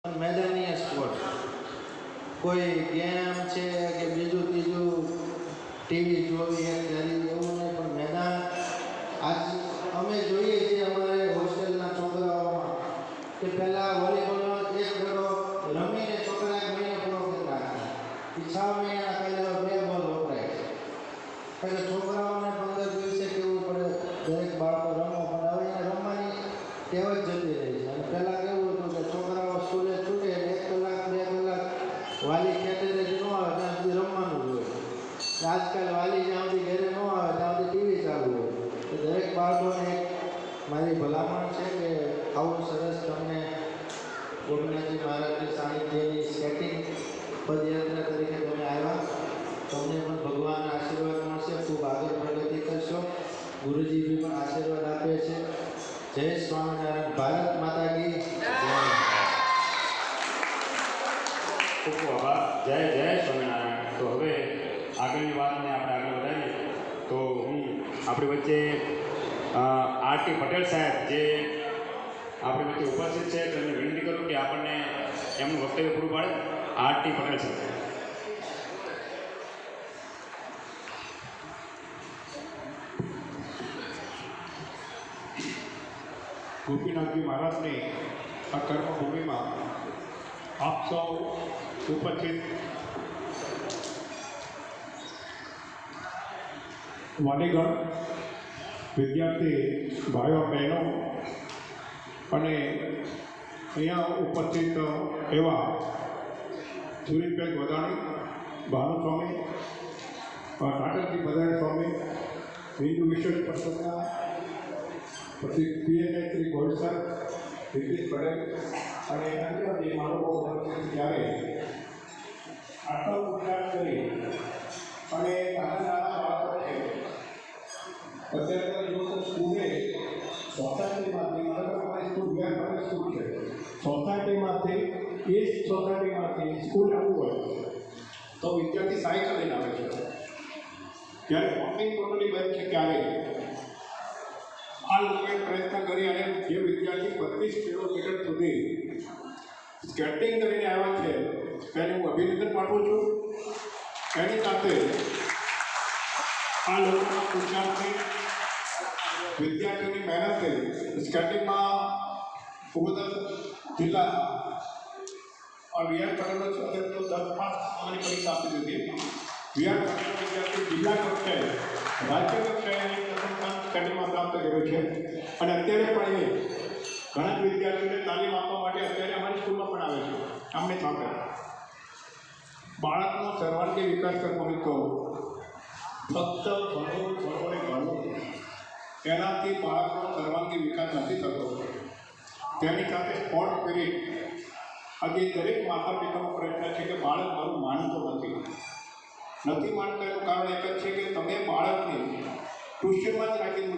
मैदानी स्पोर्ट कोई गेम है कि बीजू तीजू टीवी जोवी है तेरी एवं नहीं पण मैदान आज अमे જોઈએ છીએ અમારે હોસ્ટેલના છોકરાઓમાં કે પહેલા વોલીબોલનો એક દડો રમીને છોકરા એક મહિને પૂરો કરતા હતા 6 મહિના પહેલા બે બોલ વપરાય છે એટલે છોકરાઓને 15 દિવસે કેવું પડે દરેક બાળકો રમો પણ હવે એને રમવાની ટેવ જ જતી રહી છે અને પહેલા કેવું હતું કે છોકરાઓ સ્કૂલે છૂટે 1 કલાક 2 કલાક વાલી ખેતરે જ ન આવે ત્યાં સુધી રમવાનું જ હોય આજકાલ વાલી જ્યાં સુધી ઘરે ન આવે ત્યાં સુધી ટીવી ચાલુ હોય તો દરેક બાળકોને મારી ભલામણ છે કે આવું સરસ તમને ગોપીનાથજી મહારાજની સાનિધ્યની સ્કેટિંગ પદયાત્રા તરીકે તમે આવ્યા તમને પણ ભગવાનના આશીર્વાદ મળશે ખૂબ આગળ પ્રગતિ કરશો ગુરુજી બી પણ આશીર્વાદ આપે છે જય સ્વામિનારાયણ ભારત માતા કી જય ખૂબ આભાર જય જય સ્વામિનારાયણ તો હવે આગળની વાતને આપણે આગળ વધારીએ તો હું આપણી વચ્ચે આરટી પટેલ સાહેબ જે આપણી વચ્ચે ઉપસ્થિત છે તેમને વિનંતી કરું કે આપણને એમનું વક્તવ્ય પૂરું પાડે આરટી પટેલ સાહેબ ગોપીનાથજી મહારાજની આ કર્મભૂમિમાં આપ સૌ ઉપસ્થિત વાલીગણ વિદ્યાર્થી ભાઈઓ બહેનો અને અહીંયા ઉપસ્થિત એવા સુરેશભાઈ ગોદાણી ભાનુસ્વામી ટાટરજી બધાણી સ્વામી હિન્દુ વિશ્વ પરિષદના પછી પીએનઆઈ શ્રી ગોયલ સર દિલીપ પટેલ અને અન્ય જે માનવો ત્યારે આટલો ઉચ્ચાર કરી અને નાના નાના બાળકોને અત્યારે જો સ્કૂલે સોસાયટીમાંથી સ્કૂલ વ્યાપારી સ્કૂલ છે સોસાયટીમાંથી એ જ સોસાયટીમાંથી સ્કૂલ આવવું હોય તો વિદ્યાર્થી સાયકલ લઈને આવે છે જ્યારે વોકિંગ ટોટલી બંધ છે ત્યારે આ લોકોએ પ્રયત્ન કરી અને જે વિદ્યાર્થી 32 કિલોમીટર સુધી સ્કેટિંગ કરીને આવ્યા છે તેને હું અભિનંદન પાઠવું છું એની સાથે આ લોકોના પુરુષાર્થથી વિદ્યાર્થીઓની મહેનતથી સ્કેટિંગમાં પોરબંદર જિલ્લા વીઆર પટેલ અત્યારે તો 10 પાસ થવાની પરીક્ષા આપી દીધી વીઆર પટેલ વિદ્યાર્થી જિલ્લા કક્ષાએ રાજ્ય કક્ષાએ સ્કેટિંગમાં પ્રાપ્ત કર્યો છે અને અત્યારે પણ એ ઘણા જ વિદ્યાર્થીઓને તાલીમ આપવા માટે અત્યારે અમારી સ્કૂલમાં પણ આવે છે અમને સાથે બાળકનો સર્વાંગી વિકાસ કરવાનો તો ફક્ત ભણવું એનાથી બાળકનો સર્વાંગી વિકાસ નથી થતો તેની સાથે સ્પોર્ટ સ્પિરિટ આજે દરેક માતા પિતાનો પ્રયત્ન છે કે બાળક મારું માનતો નથી માનતા એનું કારણ એક જ છે કે તમે બાળકને ટ્યુશનમાં જ રાખી